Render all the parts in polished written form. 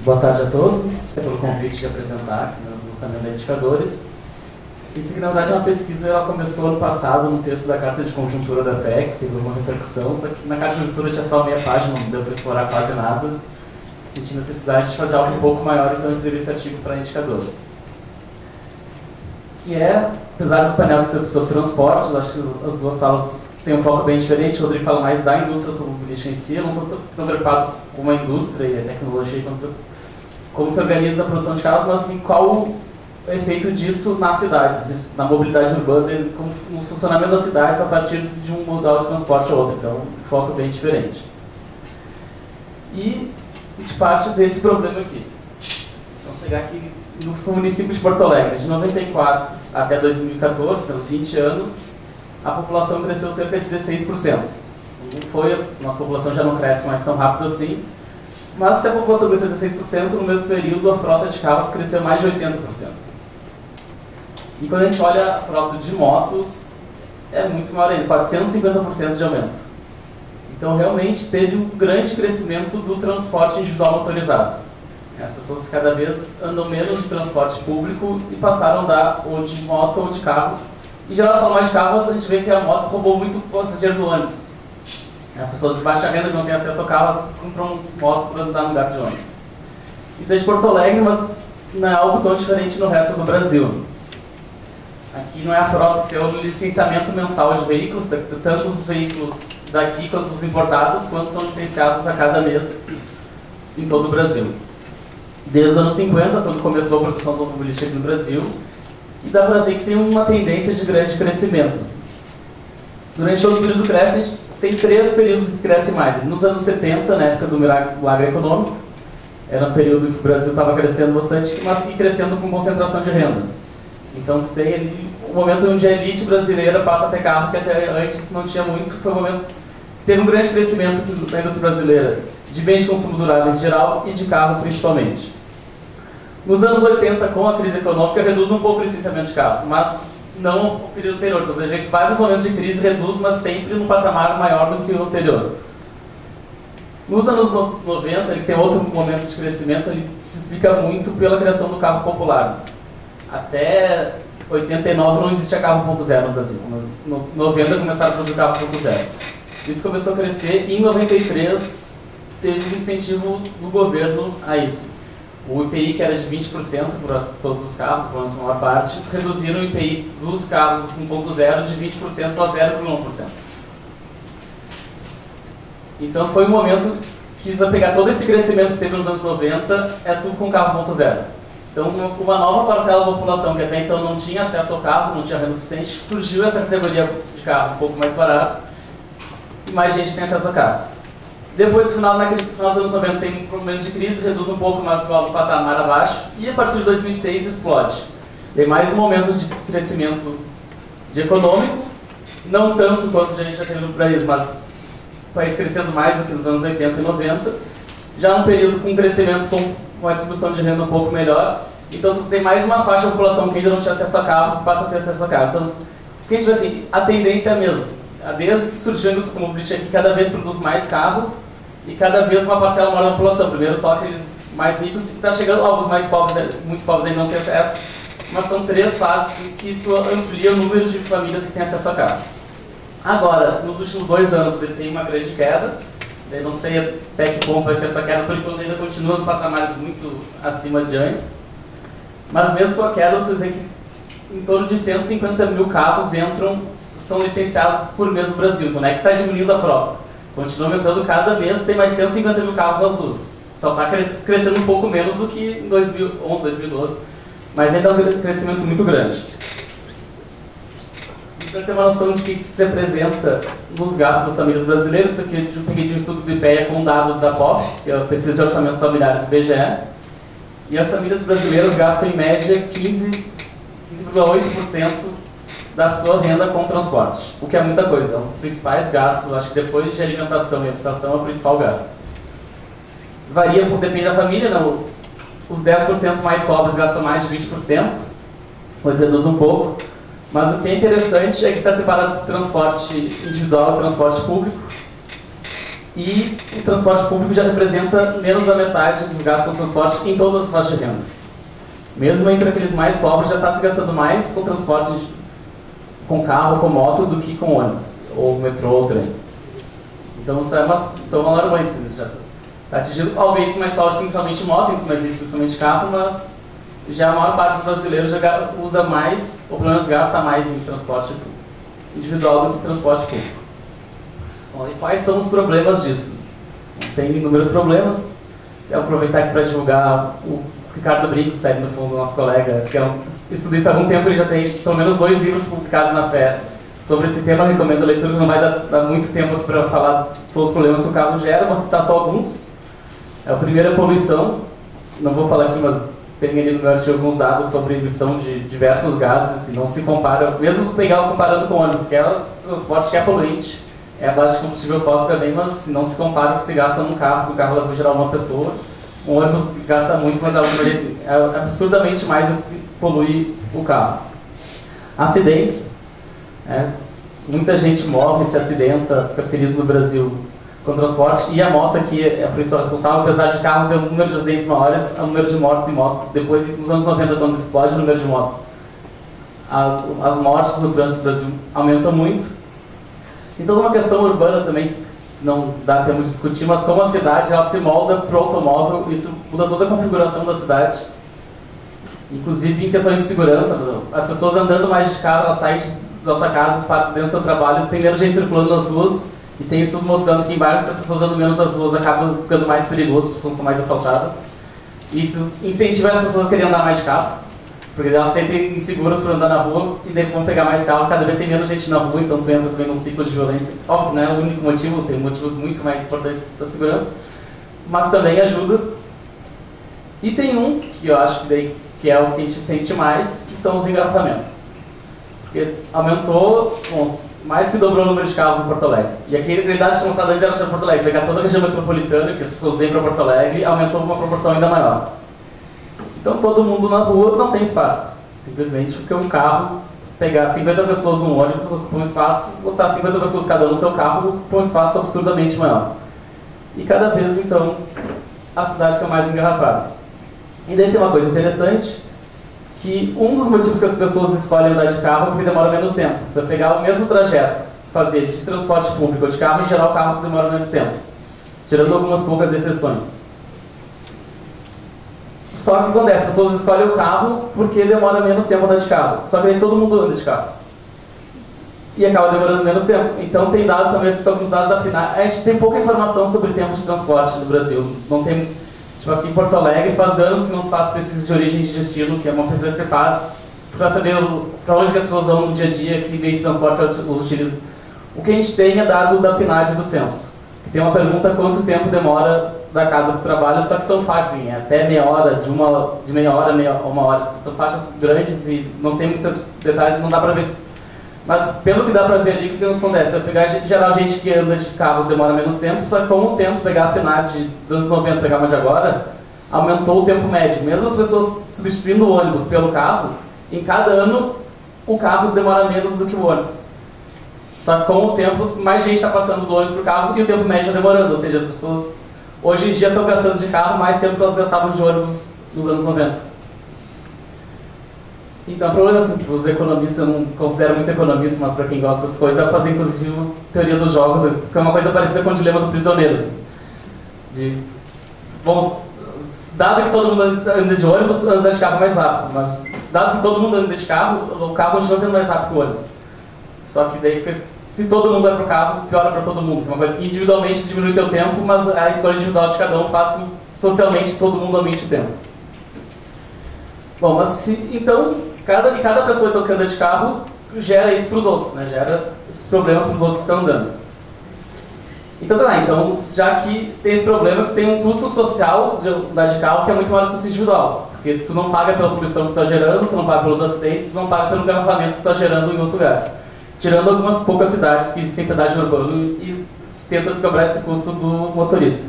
Boa tarde a todos, pelo convite de apresentar aqui no lançamento de indicadores. Isso aqui, na verdade, é uma pesquisa, ela começou ano passado no texto da Carta de Conjuntura da FEC, que teve uma repercussão, só que na Carta de Conjuntura tinha só meia página, não deu para explorar quase nada. Senti necessidade de fazer algo um pouco maior, então eu escrevi esse artigo para indicadores. Que é, apesar do painel ser sobre transporte, eu acho que as duas falas têm um foco bem diferente. O Rodrigo fala mais da indústria automobilística em si, eu não estou tão preocupado com a indústria e a tecnologia, como se organiza a produção de carros, mas assim, qual o efeito disso nas cidades, na mobilidade urbana, como no funcionamento das cidades a partir de um modal de transporte ou outro. Então, um foco bem diferente. E de parte desse problema aqui. Vamos pegar aqui no município de Porto Alegre, de 94 até 2014, então 20 anos, a população cresceu cerca de 16%. Nossa população já não cresce mais tão rápido assim, mas se a população cresceu 16%, no mesmo período a frota de carros cresceu mais de 80%. E quando a gente olha a frota de motos, é muito maior ainda, 450% de aumento. Então realmente teve um grande crescimento do transporte individual motorizado. As pessoas cada vez andam menos de transporte público e passaram a andar ou de moto ou de carro. Em geral, se falar mais de carro, a gente vê que a moto roubou muito passageiros do ônibus. As pessoas de baixa renda que não têm acesso ao carro, elas compram moto para andar no lugar de ônibus. Isso é de Porto Alegre, mas não é algo tão diferente no resto do Brasil. Aqui não é a frota, é o licenciamento mensal de veículos, tanto os veículos daqui quanto os importados, quanto são licenciados a cada mês em todo o Brasil. Desde os anos 50, quando começou a produção do automobilística aqui no Brasil, e dá para ver que tem uma tendência de grande crescimento. Durante todo o período cresce, tem 3 períodos que crescem mais. Nos anos 70, na época do milagre econômico, era um período que o Brasil estava crescendo bastante, mas crescendo com concentração de renda. Então tem ali o momento onde a elite brasileira passa a ter carro, que até antes não tinha muito, foi o momento que teve um grande crescimento da indústria brasileira, de bens de consumo duráveis em geral e de carro principalmente. Nos anos 80, com a crise econômica, reduz um pouco o licenciamento de carros, mas não o período anterior. Então, a gente, vários momentos de crise reduz, mas sempre no patamar maior do que o anterior. Nos anos 90, ele tem outro momento de crescimento, ele se explica muito pela criação do carro popular. Até 89 não existia carro 1.0 no Brasil, mas em 90 começaram a produzir carro 1.0. Isso começou a crescer e em 93 teve um incentivo do governo a isso. O IPI, que era de 20% para todos os carros, pelo menos a maior parte, reduziram o IPI dos carros 1.0 de 20% para 0,1%. Então foi um momento que vai pegar todo esse crescimento que teve nos anos 90, é tudo com carro 1.0. Então uma nova parcela da população que até então não tinha acesso ao carro, não tinha renda suficiente, surgiu essa categoria de carro um pouco mais barato e mais gente tem acesso ao carro. Depois, no final dos anos 90, tem um momento de crise, reduz um pouco, mas igual do patamar abaixo, e a partir de 2006 explode. Tem mais um momento de crescimento econômico, não tanto quanto a gente já teve no país, mas o país crescendo mais do que nos anos 80 e 90, já num período com crescimento com uma distribuição de renda um pouco melhor, então tem mais uma faixa da população que ainda não tinha acesso a carro, que passa a ter acesso a carro. Então, o que a gente vê assim, a tendência é a mesma. Desde que surgiu a indústria automobilística aqui, cada vez produz mais carros, e cada vez uma parcela maior da população. Primeiro só aqueles mais ricos, e está chegando alguns mais pobres, muito pobres ainda não têm acesso, mas são 3 fases que tu amplia o número de famílias que têm acesso a carro. Agora, nos últimos 2 anos, ele tem uma grande queda, eu não sei até que ponto vai ser essa queda, por enquanto ainda continua em patamares muito acima de antes, mas mesmo com a queda, vocês veem que em torno de 150 mil carros são licenciados por mês no Brasil, então não é que está diminuindo a frota. Continua aumentando cada mês, tem mais 150 mil carros aos usos. Só está crescendo um pouco menos do que em 2011, 2012, mas ainda é um crescimento muito grande. Então, tem uma noção de que se representa nos gastos das famílias brasileiras. Isso aqui eu peguei de um estudo do IPEA com dados da POF, que é a Pesquisa de Orçamentos Familiares do IBGE, e as famílias brasileiras gastam em média 15,8% da sua renda com transporte, o que é muita coisa, é um dos principais gastos, acho que depois de alimentação e habitação é o principal gasto. Varia, depende da família, não? Os 10% mais pobres gastam mais de 20%, pois reduz um pouco, mas o que é interessante é que está separado do transporte individual e transporte público, e o transporte público já representa menos da metade do gasto com transporte em todas as faixas de renda. Mesmo entre aqueles mais pobres, já está se gastando mais com transporte com carro, com moto, do que com ônibus, ou metrô, ou trem. Então isso são alarmantes. Já está atingindo alguém mais pobres, principalmente moto, mais principalmente carro, mas já a maior parte dos brasileiros já usa mais, ou pelo menos gasta mais em transporte individual do que transporte público. Bom, e quais são os problemas disso? Tem inúmeros problemas. Eu vou aproveitar aqui para divulgar o Ricardo Brinco, que está aí no fundo, nosso colega, que estuda isso há algum tempo. Ele já tem pelo menos 2 livros publicados na FE sobre esse tema. Eu recomendo a leitura, não vai dar muito tempo para falar todos os problemas que o carro gera, vou citar só alguns. O primeiro é a poluição. Não vou falar aqui, mas tem ali no meu artigo alguns dados sobre emissão de diversos gases, e não se compara, mesmo comparando com ônibus, que é o transporte que é poluente, é a base de combustível fóssil também, mas não se compara com o que se gasta num carro, porque o carro leva em geral uma pessoa. Um ônibus gasta muito, mas é absurdamente mais do que polui o carro. Acidentes. Muita gente morre, se acidenta, fica ferido no Brasil com transporte, e a moto aqui é a principal responsável. Apesar de carro ter um número de acidentes maiores, o número de mortes em moto, depois nos anos 90, quando explode o número de motos, as mortes no trânsito do Brasil aumentam muito. Então, uma questão urbana também, que não dá tempo de discutir, mas como a cidade ela se molda para o automóvel, isso muda toda a configuração da cidade. Inclusive em questão de segurança, as pessoas andando mais de carro, elas saem da sua casa para dentro do seu trabalho, tem menos gente circulando nas ruas, e tem isso mostrando que em bairros que as pessoas andam menos nas ruas acabam ficando mais perigoso, as pessoas são mais assaltadas. Isso incentiva as pessoas a quererem andar mais de carro, porque elas sentem inseguras por andar na rua e daí vão pegar mais carro, cada vez tem menos gente na rua, então tu entra também num ciclo de violência. Óbvio, não é o único motivo, tem motivos muito mais importantes da segurança, mas também ajuda. E tem um, que eu acho que é o que a gente sente mais, que são os engarrafamentos. Porque aumentou, mais que dobrou o número de carros em Porto Alegre. E aqui a realidade que tinha mostrado antes era só Porto Alegre, pegar toda a região metropolitana, que as pessoas vêm para Porto Alegre, aumentou uma proporção ainda maior. Então todo mundo na rua não tem espaço, simplesmente porque um carro, pegar 50 pessoas num ônibus ocupa um espaço, botar 50 pessoas cada um no seu carro ocupa um espaço absurdamente maior. E cada vez então as cidades ficam mais engarrafadas. E daí tem uma coisa interessante, que um dos motivos que as pessoas escolhem andar de carro é porque demora menos tempo. Se você pegar o mesmo trajeto, fazer de transporte público ou de carro, em geral o carro demora menos tempo, tirando algumas poucas exceções. Só que o que acontece? As pessoas escolhem o carro porque demora menos tempo andar de carro. Só que aí todo mundo anda de carro. E acaba demorando menos tempo. Então tem dados também, alguns dados da PNAD. A gente tem pouca informação sobre o tempo de transporte no Brasil. Não tem, tipo, aqui em Porto Alegre faz anos que não se faz pesquisa de origem e de destino, que é uma pesquisa que você faz para saber para onde que as pessoas vão no dia a dia, que meio de transporte elas utilizam. O que a gente tem é dado da PNAD do censo, que tem uma pergunta: quanto tempo demora da casa para o trabalho, só que são faixas, assim, até meia hora, de meia hora a uma hora. São faixas grandes e não tem muitos detalhes, não dá para ver. Mas pelo que dá para ver ali, o que acontece? Pegar, em geral, gente que anda de carro demora menos tempo, só que com o tempo, pegar a PNAD dos anos 90 pegar uma de agora, aumentou o tempo médio. Mesmo as pessoas substituindo o ônibus pelo carro, em cada ano o carro demora menos do que o ônibus. Só que com o tempo, mais gente está passando do ônibus para o carro e o tempo médio está demorando, ou seja, as pessoas hoje em dia estão gastando de carro mais tempo que elas gastavam de ônibus nos anos 90. Então, o problema é assim, para os economistas, eu não considero muito economista, mas para quem gosta dessas coisas, dá para fazer inclusive uma teoria dos jogos, que é uma coisa parecida com o dilema do prisioneiro. Assim. Bom, dado que todo mundo anda de ônibus, anda de carro mais rápido, mas dado que todo mundo anda de carro, o carro continua sendo mais rápido que o ônibus. Só que daí, se todo mundo vai para o carro, piora para todo mundo. É uma coisa que individualmente diminui o teu tempo, mas a escolha individual de cada um faz com que socialmente todo mundo aumente o tempo. Bom, mas então, cada pessoa que anda de carro gera isso para os outros, né? Gera esses problemas para os outros que estão andando. Então, já que tem esse problema, que tem um custo social de andar de carro que é muito maior que o custo individual. Porque tu não paga pela poluição que tu está gerando, tu não paga pelos acidentes, tu não paga pelo engarrafamento que tu está gerando em outros lugares. Tirando algumas poucas cidades que existem pedágio urbano e tenta se cobrar esse custo do motorista.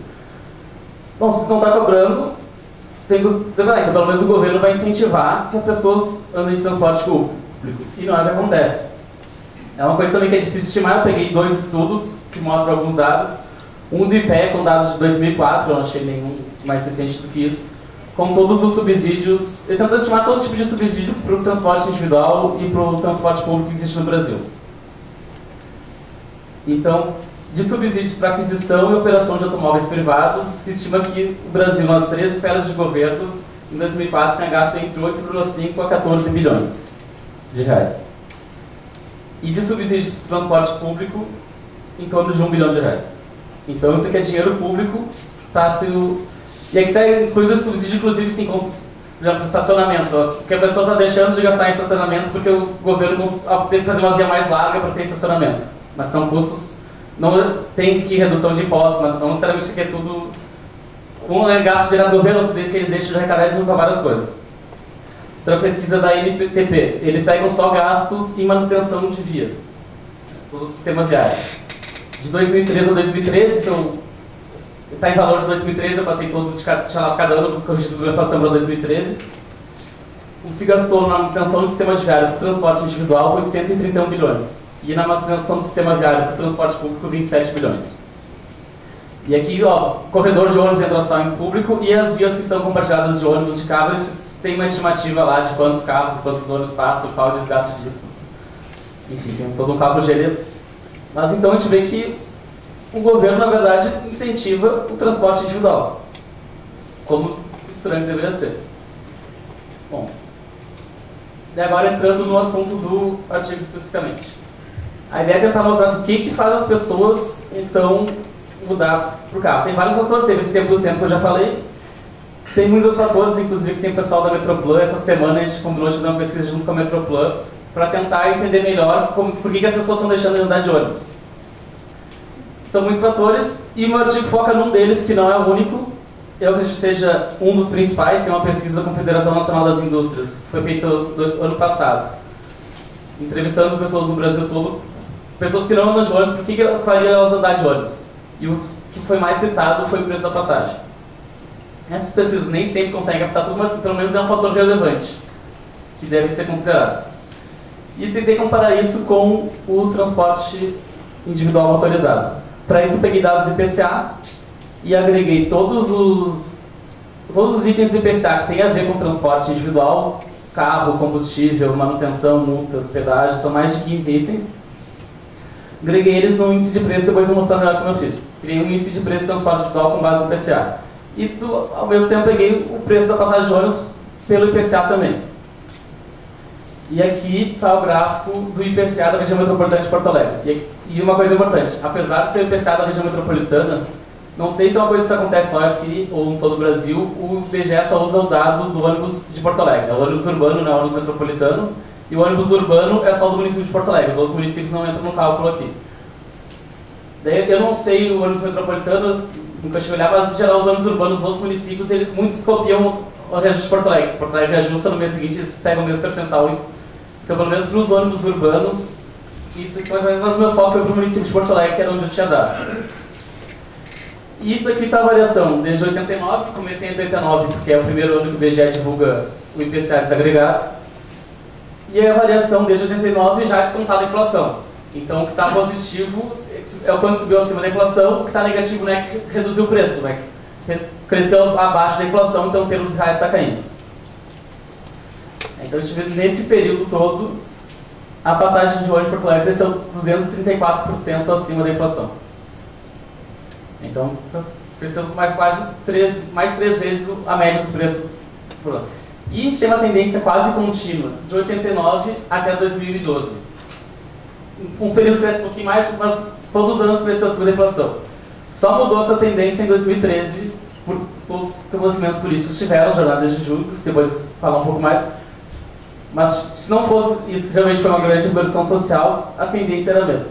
Bom, se não está cobrando, então pelo menos o governo vai incentivar que as pessoas andem de transporte público. E não é o que acontece. É uma coisa também que é difícil estimar. Eu peguei 2 estudos que mostram alguns dados. Um do IPEA com dados de 2004, eu não achei nenhum mais recente do que isso, com todos os subsídios, eles tentam estimar todo tipo de subsídio para o transporte individual e para o transporte público que existe no Brasil. Então, de subsídios para aquisição e operação de automóveis privados, se estima que o Brasil, nas 3 esferas de governo, em 2004, tenha gasto entre 8,5 a 14 bilhões de reais. E de subsídios para transporte público, em torno de 1 bilhão de reais. Então, isso aqui é dinheiro público, está sendo... E aqui está incluído esse subsídio, inclusive, sim, com, por exemplo, estacionamento. Porque a pessoa está deixando de gastar em estacionamento porque o governo tem que fazer uma via mais larga para ter estacionamento. Mas são custos... Não tem que redução de impostos, mas não necessariamente que é tudo... Um é gasto direto do governo, outro que eles deixam de arrecadar e juntam várias coisas. Outra pesquisa da NTP, eles pegam só gastos em manutenção de vias, do sistema viário. De 2013 a 2013, está em valor de 2013, eu passei todos de cada ano, corrigido pela inflação para 2013. O que se gastou na manutenção do sistema viário para o transporte individual foi de 131 bilhões. E na manutenção do sistema viário para o transporte público, 27 bilhões. E aqui, ó, corredor de ônibus entra só em público e as vias que são compartilhadas de ônibus de carro, tem uma estimativa lá de quantos carros e quantos ônibus passam, qual o desgaste disso. Enfim, tem todo um cálculo gerado. Mas então a gente vê que o governo, na verdade, incentiva o transporte individual, como estranho deveria ser. Bom, e agora entrando no assunto do artigo especificamente. A ideia é tentar mostrar assim, o que faz as pessoas, então, mudar para o carro. Tem vários fatores, teve esse tempo do tempo que eu já falei. Tem muitos fatores, inclusive que tem o pessoal da Metroplan. Essa semana a gente combinou de fazer uma pesquisa junto com a Metroplan para tentar entender melhor por que as pessoas estão deixando de andar de ônibus. São muitos fatores e o meu artigo foca num deles, que não é o único. Eu acredito que seja um dos principais. Tem uma pesquisa da Confederação Nacional das Indústrias, que foi feita no ano passado, entrevistando pessoas no Brasil todo, pessoas que não andam de ônibus, por que faria elas andar de ônibus? E o que foi mais citado foi o preço da passagem. Essas pesquisas nem sempre conseguem captar tudo, mas pelo menos é um fator relevante, que deve ser considerado. E tentei comparar isso com o transporte individual motorizado. Para isso, peguei dados do IPCA e agreguei todos os itens do IPCA que tem a ver com transporte individual, carro, combustível, manutenção, multas, pedágio, são mais de 15 itens. Agreguei eles no índice de preço, depois eu vou mostrar melhor como eu fiz. Criei um índice de preço de transporte individual com base no IPCA. E, ao mesmo tempo, peguei o preço da passagem de ônibus pelo IPCA também. E aqui está o gráfico do IPCA da região metropolitana de Porto Alegre. E uma coisa importante, apesar de ser o IPCA da região metropolitana, não sei se é uma coisa que acontece só aqui ou em todo o Brasil, o IBGE só usa o dado do ônibus de Porto Alegre. É o ônibus urbano, não é o ônibus metropolitano. E o ônibus urbano é só do município de Porto Alegre. Os outros municípios não entram no cálculo aqui. Daí, eu não sei o ônibus metropolitano, nunca cheguei a olhar, mas em geral os ônibus urbanos dos outros municípios, muitos copiam o reajuste de Porto Alegre. Porto Alegre reajusta no mês seguinte, eles pegam o mesmo percentual. Então, pelo menos para os ônibus urbanos, isso aqui mais ou menos o meu foco foi para o município de Porto Alegre, que era onde eu tinha dado. E isso aqui está a variação desde 89, comecei em 89, porque é o primeiro ano que o IBGE divulga o IPCA desagregado. E a variação desde 89 já descontada a inflação. Então, o que está positivo é o quanto subiu acima da inflação, o que está negativo, né, que reduziu o preço, né, cresceu abaixo da inflação, então, pelos reais está caindo. Então, a gente vê nesse período todo, a passagem de ônibus de Porto Alegre cresceu 234% acima da inflação. Então, cresceu mais de 3 vezes a média dos preços por ano. E a gente tem uma tendência quase contínua, de 89 até 2012. Uns períodos crescem um pouquinho mais, mas todos os anos cresceu acima da inflação. Só mudou essa tendência em 2013, por todos os acontecimentos políticos que tiveram, jornada de julho, depois eu vou falar um pouco mais. Mas se não fosse isso, realmente foi uma grande revolução social, a tendência era a mesma.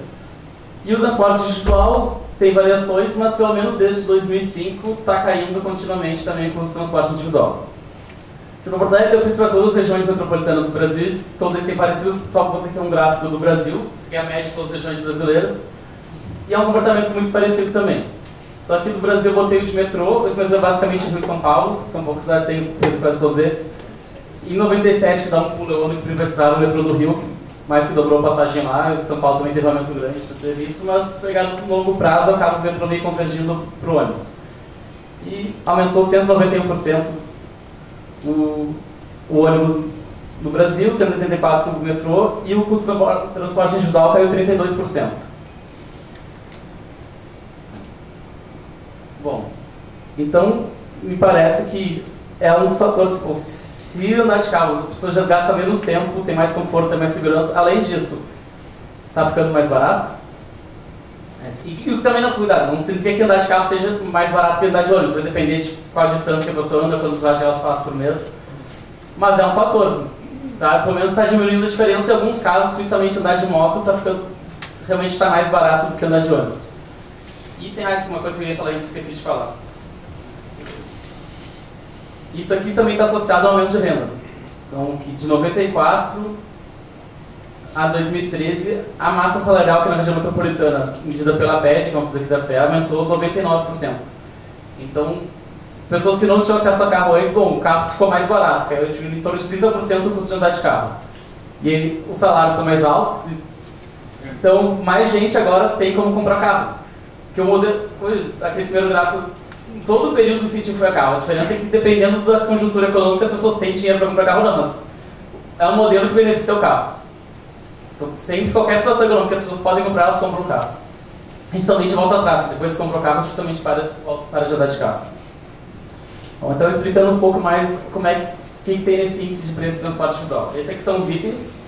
E o transporte individual tem variações, mas pelo menos desde 2005 está caindo continuamente também com o transporte individual. Se for Porto Alegre, eu fiz para todas as regiões metropolitanas do Brasil, todas têm parecido, só vou ter um gráfico do Brasil, isso aqui é a média de todas as regiões brasileiras, e é um comportamento muito parecido também. Só que no Brasil eu botei o de metrô, esse metrô é basicamente Rio e São Paulo, são poucas cidades que têm peso quase todos eles. Em 97, que dá um pulo, é o ano que privatizaram o metrô do Rio, mais que dobrou a passagem lá. São Paulo também teve um aumento grande, teve isso, mas pegado no longo prazo, acaba o metrô meio convergindo para o ônibus. E aumentou 191% o ônibus no Brasil, 184% no metrô, e o custo do transporte individual caiu 32%. Bom, então me parece que é um dos fatores. Se andar de carro, a pessoa já gasta menos tempo, tem mais conforto, tem mais segurança. Além disso, está ficando mais barato. E também não, cuidado, não significa que andar de carro seja mais barato que andar de ônibus. Vai depender de qual distância que a pessoa anda, quantas viagens ela faz por mês. Mas é um fator. Tá? Pelo menos está diminuindo a diferença. Em alguns casos, principalmente andar de moto, realmente está mais barato do que andar de ônibus. E tem mais uma coisa que eu ia falar e esqueci de falar. Isso aqui também está associado ao aumento de renda. Então, que de 94 a 2013, a massa salarial aqui na região metropolitana, medida pela PED, que é uma coisa aqui da FEA, aumentou 99%. Então, pessoas que não tinham acesso a carro antes, bom, o carro ficou mais barato, caiu em torno de 30% o custo de andar de carro. E aí, os salários são mais altos, então mais gente agora tem como comprar carro. Porque o modelo, aquele primeiro gráfico, em todo o período do incentivo foi a carro. A diferença é que, dependendo da conjuntura econômica, as pessoas têm dinheiro para comprar carro, não, mas é um modelo que beneficia o carro. Então, sempre, qualquer situação econômica que as pessoas podem comprar, elas compram um carro. A gente somente volta atrás, depois que compra o carro, a gente somente para de andar de carro. Bom, então, explicando um pouco mais como é que tem nesse índice de preço de transporte individual. Esses aqui são os itens.